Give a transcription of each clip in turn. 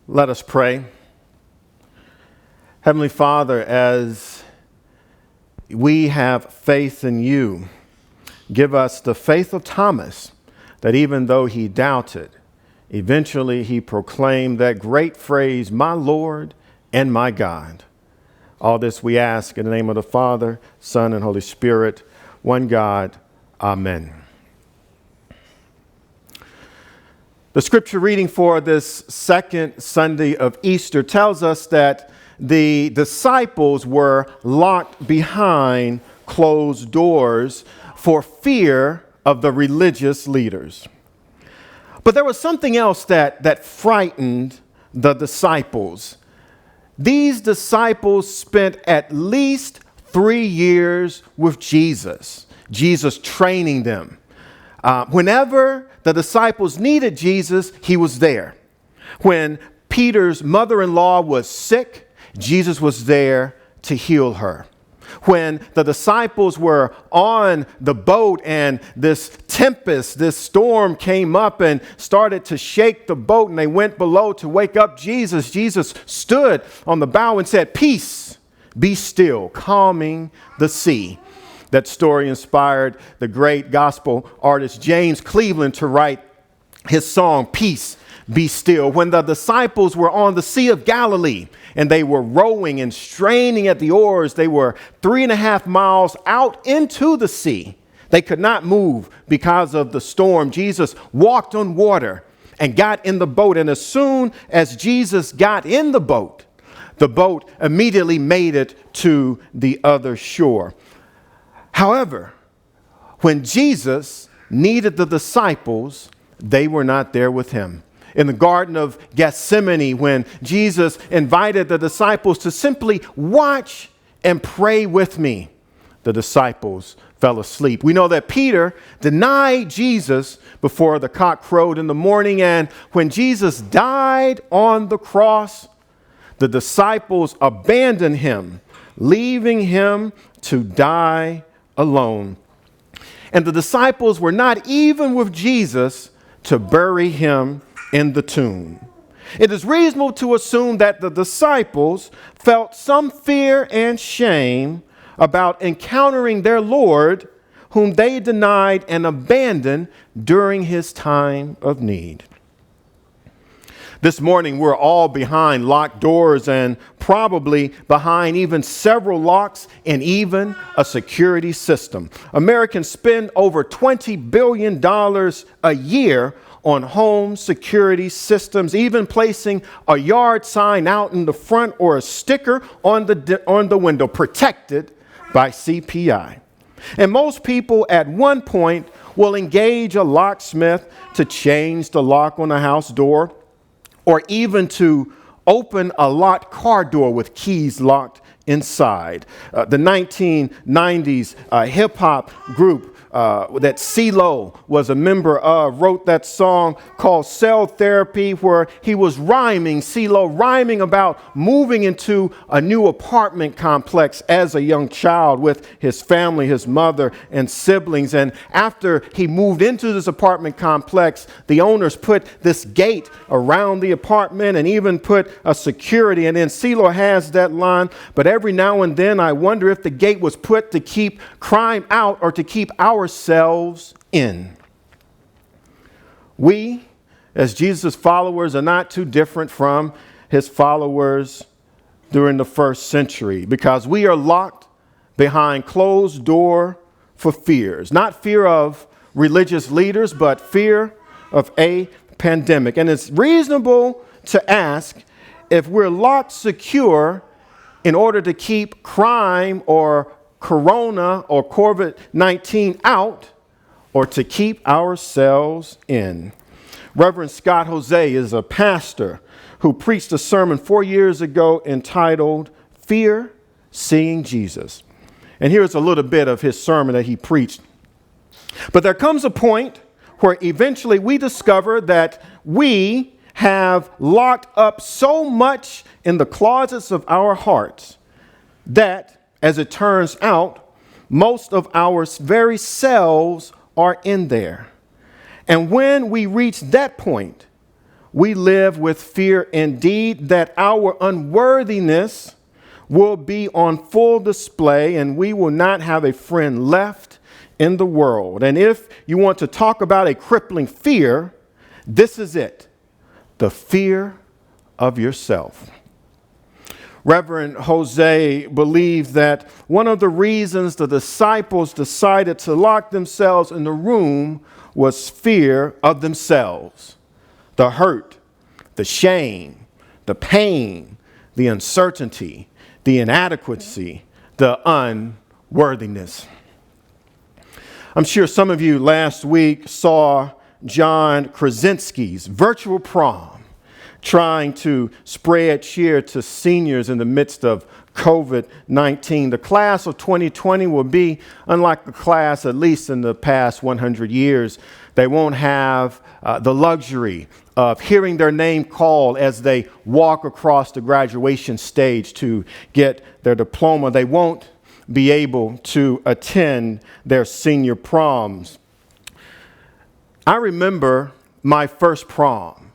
Let us pray. Heavenly Father, as we have faith in you, give us the faith of Thomas, that even though he doubted, eventually he proclaimed that great phrase, my Lord and my God. All this we ask in the name of the Father, Son, and Holy Spirit, one God. Amen. The scripture reading for this second Sunday of Easter tells us that the disciples were locked behind closed doors for fear of the religious leaders. But there was something else that frightened the disciples. These disciples spent at least 3 years with Jesus training them. Whenever the disciples needed Jesus, he was there. When Peter's mother-in-law was sick, Jesus was there to heal her. When the disciples were on the boat and this tempest, this storm came up and started to shake the boat and they went below to wake up Jesus, Jesus stood on the bow and said, "Peace, be still," calming the sea. That story inspired the great gospel artist James Cleveland to write his song, "Peace, Be Still." When the disciples were on the Sea of Galilee and they were rowing and straining at the oars, they were 3.5 miles out into the sea. They could not move because of the storm. Jesus walked on water and got in the boat. And as soon as Jesus got in the boat immediately made it to the other shore. However, when Jesus needed the disciples, they were not there with him. In the Garden of Gethsemane, when Jesus invited the disciples to simply watch and pray with me, the disciples fell asleep. We know that Peter denied Jesus before the cock crowed in the morning, and when Jesus died on the cross, the disciples abandoned him, leaving him to die alone. And the disciples were not even with Jesus to bury him in the tomb. It is reasonable to assume that the disciples felt some fear and shame about encountering their Lord, whom they denied and abandoned during his time of need. This morning, we're all behind locked doors and probably behind even several locks and even a security system. Americans spend over $20 billion a year on home security systems, even placing a yard sign out in the front or a sticker on the window, protected by CPI. And most people at one point will engage a locksmith to change the lock on a house door, or even to open a locked car door with keys locked inside. The 1990s hip-hop group that CeeLo was a member of wrote that song called Cell Therapy, where he was CeeLo rhyming about moving into a new apartment complex as a young child with his family, his mother and siblings. And after he moved into this apartment complex, the owners put this gate around the apartment and even put a security. And then CeeLo has that line, "But every now and then I wonder if the gate was put to keep crime out or to keep ourselves in." We, as Jesus' followers, are not too different from his followers during the first century, because we are locked behind closed door for fears. Not fear of religious leaders, but fear of a pandemic. And it's reasonable to ask if we're locked secure in order to keep crime or Corona or COVID-19 out, or to keep ourselves in. Reverend Scott Jose is a pastor who preached a sermon 4 years ago entitled "Fear Seeing Jesus." And here's a little bit of his sermon that he preached. "But there comes a point where eventually we discover that we have locked up so much in the closets of our hearts that, as it turns out, most of our very selves are in there. And when we reach that point, we live with fear indeed that our unworthiness will be on full display and we will not have a friend left in the world. And if you want to talk about a crippling fear, this is it: the fear of yourself. Reverend Jose believes that one of the reasons the disciples decided to lock themselves in the room was fear of themselves. The hurt, the shame, the pain, the uncertainty, the inadequacy, the unworthiness. I'm sure some of you last week saw John Krasinski's virtual prom, trying to spread cheer to seniors in the midst of COVID-19. The class of 2020 will be unlike the class, at least in the past 100 years. They won't have the luxury of hearing their name called as they walk across the graduation stage to get their diploma. They won't be able to attend their senior proms. I remember my first prom.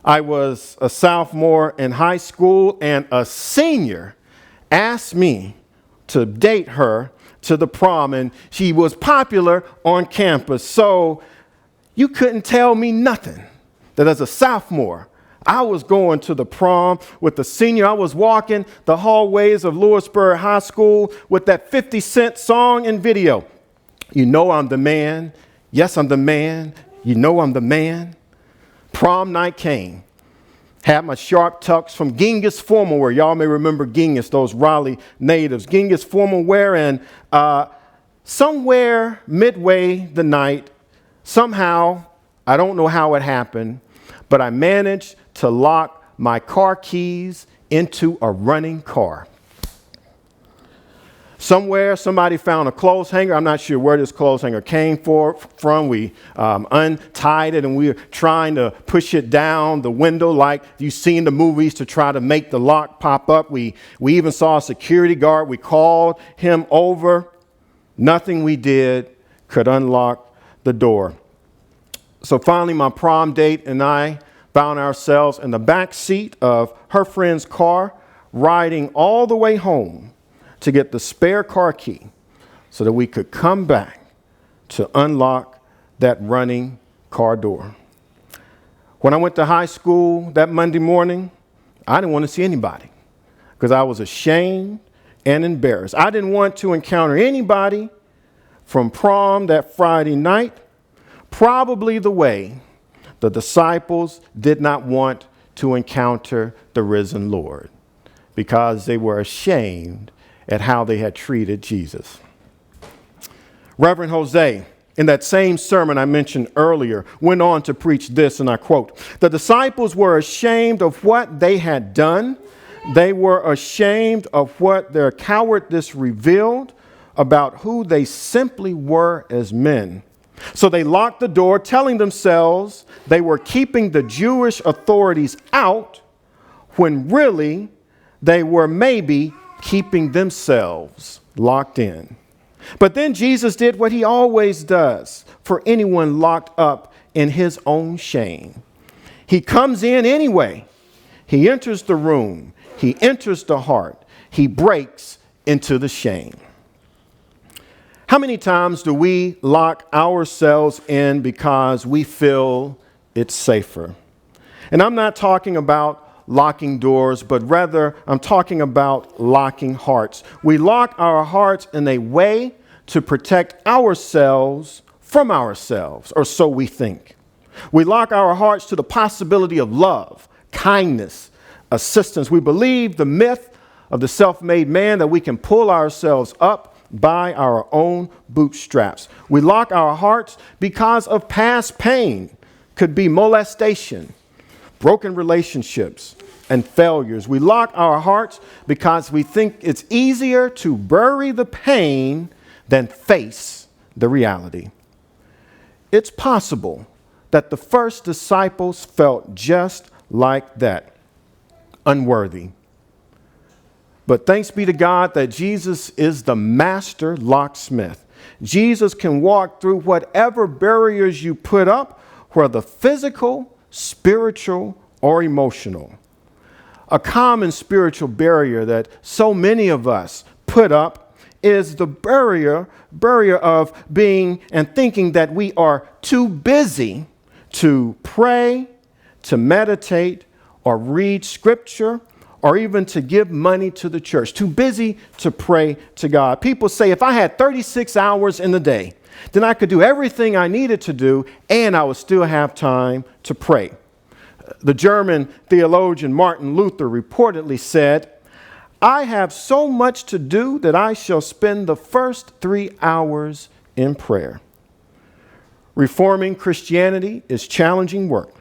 I was a sophomore in high school, and a senior asked me to date her to the prom, and she was popular on campus. So you couldn't tell me nothing that as a sophomore, I was going to the prom with the senior. I was walking the hallways of Lewisburg High School with that 50 Cent song and video. You know I'm the man. Yes, I'm the man. You know I'm the man. Prom night came. Had my sharp tux from Genghis formal wear. Y'all may remember Genghis, those Raleigh natives. Genghis formal wear, and somewhere midway the night, somehow, I don't know how it happened, but I managed to lock my car keys into a running car. Somewhere, somebody found a clothes hanger. I'm not sure where this clothes hanger came from. We untied it, and we were trying to push it down the window like you see in the movies to try to make the lock pop up. We even saw a security guard. We called him over. Nothing we did could unlock the door. So finally, my prom date and I found ourselves in the back seat of her friend's car, riding all the way home to get the spare car key so that we could come back to unlock that running car door. When I went to high school that Monday morning, I didn't want to see anybody because I was ashamed and embarrassed. I didn't want to encounter anybody from prom that Friday night, probably the way the disciples did not want to encounter the risen Lord because they were ashamed at how they had treated Jesus. Reverend Jose, in that same sermon I mentioned earlier, went on to preach this, and I quote, "The disciples were ashamed of what they had done. They were ashamed of what their cowardice revealed about who they simply were as men. So they locked the door, telling themselves they were keeping the Jewish authorities out when really they were maybe keeping themselves locked in. But then Jesus did what he always does for anyone locked up in his own shame. He comes in anyway. He enters the room. He enters the heart. He breaks into the shame. How many times do we lock ourselves in because we feel it's safer? And I'm not talking about locking doors, but rather I'm talking about locking hearts. We lock our hearts in a way to protect ourselves from ourselves, or so we think. We lock our hearts to the possibility of love, kindness, assistance. We believe the myth of the self-made man that we can pull ourselves up by our own bootstraps. We lock our hearts because of past pain. Could be molestation, broken relationships, and failures. We lock our hearts because we think it's easier to bury the pain than face the reality. It's possible that the first disciples felt just like that, unworthy. But thanks be to God that Jesus is the master locksmith. Jesus can walk through whatever barriers you put up, whether physical, spiritual or emotional. A common spiritual barrier that so many of us put up is the barrier of being and thinking that we are too busy to pray, to meditate, or read scripture, or even to give money to the church. Too busy to pray to God. People say, if I had 36 hours in the day, then I could do everything I needed to do, and I would still have time to pray. The German theologian Martin Luther reportedly said, I have so much to do that I shall spend the first 3 hours in prayer. Reforming Christianity is challenging work,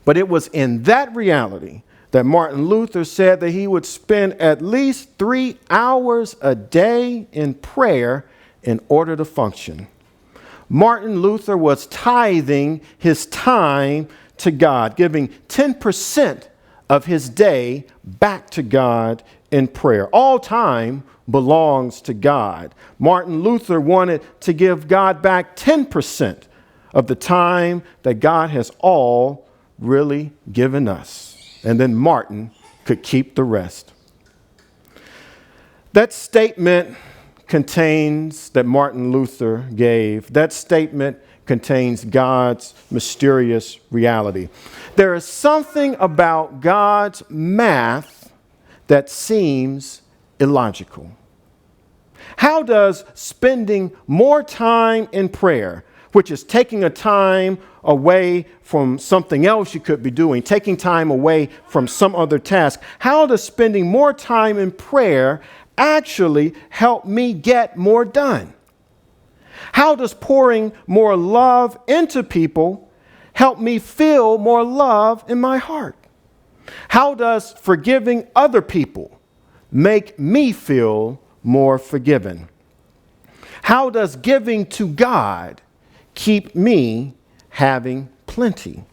but it was in that reality that Martin Luther said that he would spend at least 3 hours a day in prayer in order to function. Martin Luther was tithing his time to God, giving 10% of his day back to God in prayer. All time belongs to God. Martin Luther wanted to give God back 10% of the time that God has all really given us. And then Martin could keep the rest. That statement that Martin Luther gave, that statement contains God's mysterious reality. There is something about God's math that seems illogical. How does spending more time in prayer, which is taking a time away from something else you could be doing, taking time away from some other task, how does spending more time in prayer actually help me get more done? How does pouring more love into people help me feel more love in my heart? How does forgiving other people make me feel more forgiven? How does giving to God keep me having plenty?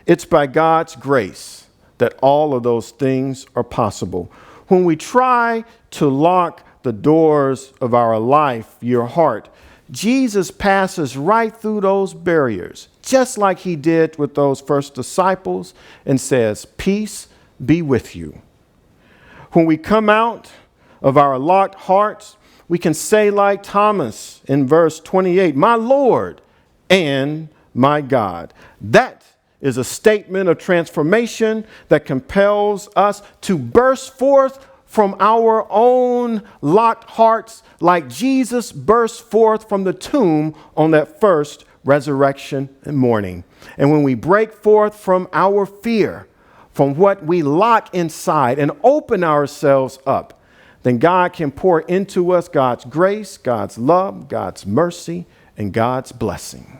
It's by God's grace that all of those things are possible. When we try to lock the doors of our life, your heart, Jesus passes right through those barriers, just like he did with those first disciples, and says, peace be with you. When we come out of our locked hearts, we can say like Thomas in verse 28, my Lord and my God. That is a statement of transformation that compels us to burst forth from our own locked hearts like Jesus burst forth from the tomb on that first resurrection morning. And when we break forth from our fear, from what we lock inside and open ourselves up, then God can pour into us God's grace, God's love, God's mercy, and God's blessing.